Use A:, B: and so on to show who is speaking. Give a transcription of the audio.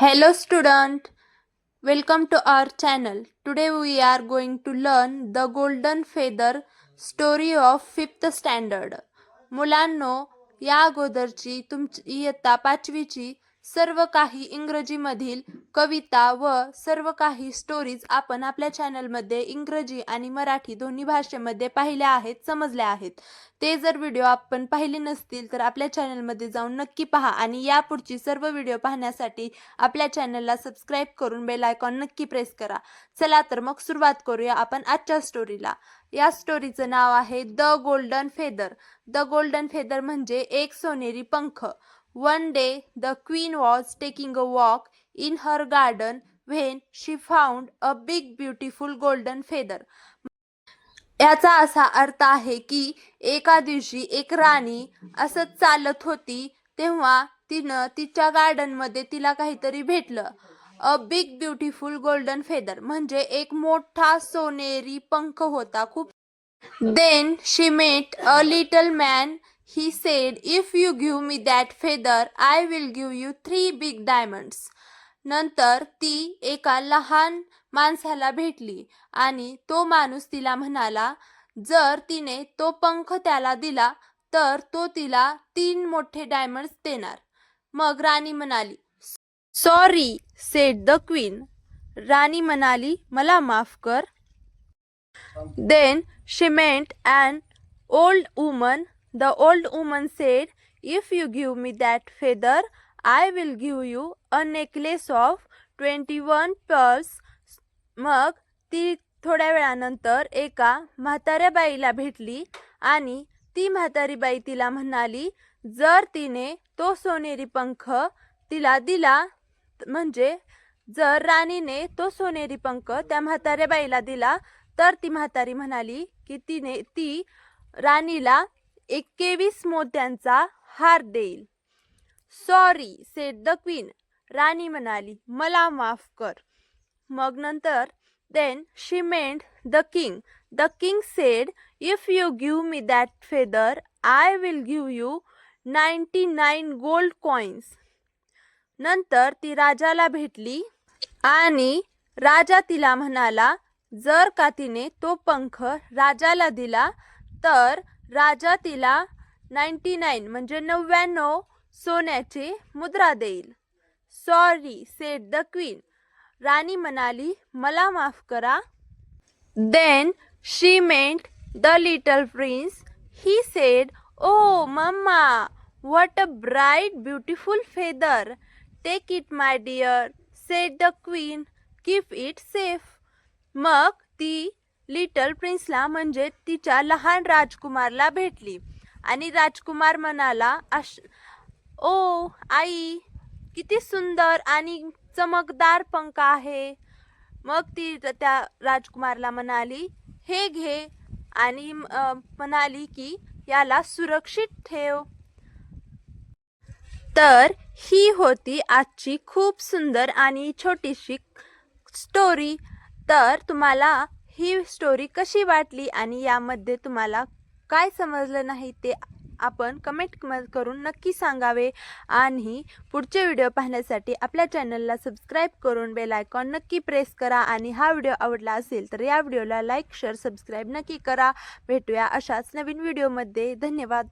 A: Hello student, welcome to our channel. Today we are going to learn the golden feather story of 5th standard. मुलांनो, या अगोदरची तुमची इयत्ता 5वीची सर्व काही इंग्रजीमधील कविता व सर्व काही स्टोरीज आपण आपल्या चॅनलमध्ये इंग्रजी आणि मराठी दोन्ही भाषेमध्ये पाहिल्या आहेत, समजल्या आहेत. ते जर व्हिडिओ आपण पाहिले नसतील तर आपल्या चॅनलमध्ये जाऊन नक्की पहा आणि यापुढची सर्व व्हिडिओ पाहण्यासाठी आपल्या चॅनलला सबस्क्राईब करून बेल आयकॉन नक्की प्रेस करा. चला तर मग सुरुवात करूया आपण आजच्या स्टोरीला. या स्टोरीचं नाव आहे the golden feather. The golden feather म्हणजे एक सोनेरी पंख. One day the queen was taking a walk in her garden when she found a big beautiful golden feather. याचा असा अर्थ आहे की एका दिवशी एक राणी असंच चालत होती तेव्हा तिनं तिच्या गार्डन मध्ये तिला काहीतरी भेटलं. A big beautiful golden feather म्हणजे एक मोठा सोनेरी पंख होता खूप. Then she met a little man. He said, if you give me that feather, I will give you 3 big diamonds. नंतर ती एका लहान माणसाला भेटली आणि तो माणूस तिला म्हणाला, जर तिने तो पंख त्याला दिला तर तो तिला 3 मोठे डायमंड्स देणार. मग राणी म्हणाली, सॉरी सेड द क्वीन. राणी म्हणाली, मला माफ कर. Then she met an old woman. The old woman said, if you give me that feather, I will give you a necklace of 21 pearls. मग ती थोड्या वेळानंतर एका म्हाताऱ्या बाईला भेटली आणि ती म्हातारी बाई तिला म्हणाली, जर तिने तो सोनेरी पंख तिला दिला, म्हणजे जर राणीने तो सोनेरी पंख त्या म्हाताऱ्या बाईला दिला तर ती म्हातारी म्हणाली की ती राणीला 21 मोत्यांचा हार देईल. Sorry said the queen. राणी म्हणाली, मला माफ कर. मग नंतर then she meant the king. The king said, if you give me that feather, I will give you 99 gold coins. नंतर ती राजाला भेटली आणि राजा तिला म्हणाला, जर का तिने तो पंख राजाला दिला तर राजा तिला 99 म्हणजे 99 सोन्याची मुद्रा देईल. Sorry said the queen. राणी म्हणाली, मला माफ करा. Then she meant the little prince. He said, oh mamma, what a bright beautiful feather. Take it my dear said the queen. Keep it safe. मग ती लिटल प्रिन्सला म्हणजे तिच्या लहान राजकुमारला भेटली आणि राजकुमार म्हणाला, ओ आई, किती सुंदर आणि चमकदार पंख आहे. मग ती त्या राजकुमारला म्हणाली, हे घे, आणि म्हणाली की याला सुरक्षित ठेव. तर ही होती आजची खूप सुंदर आणि छोटीशी स्टोरी. तर तुम्हाला ही स्टोरी कशी वाटली आणि यामध्ये तुम्हाला काय समजलं नाही ते आपण कमेंट करून नक्की सांगावे. आणि पुढचे व्हिडिओ पाहण्यासाठी आपल्या चॅनलला सबस्क्राईब करून बेल आयकॉन नक्की प्रेस करा. आणि हा व्हिडिओ आवडला असेल तर या व्हिडिओला लाईक शेअर सबस्क्राईब नक्की करा. भेटूया अशाच नवीन व्हिडिओमध्ये. धन्यवाद.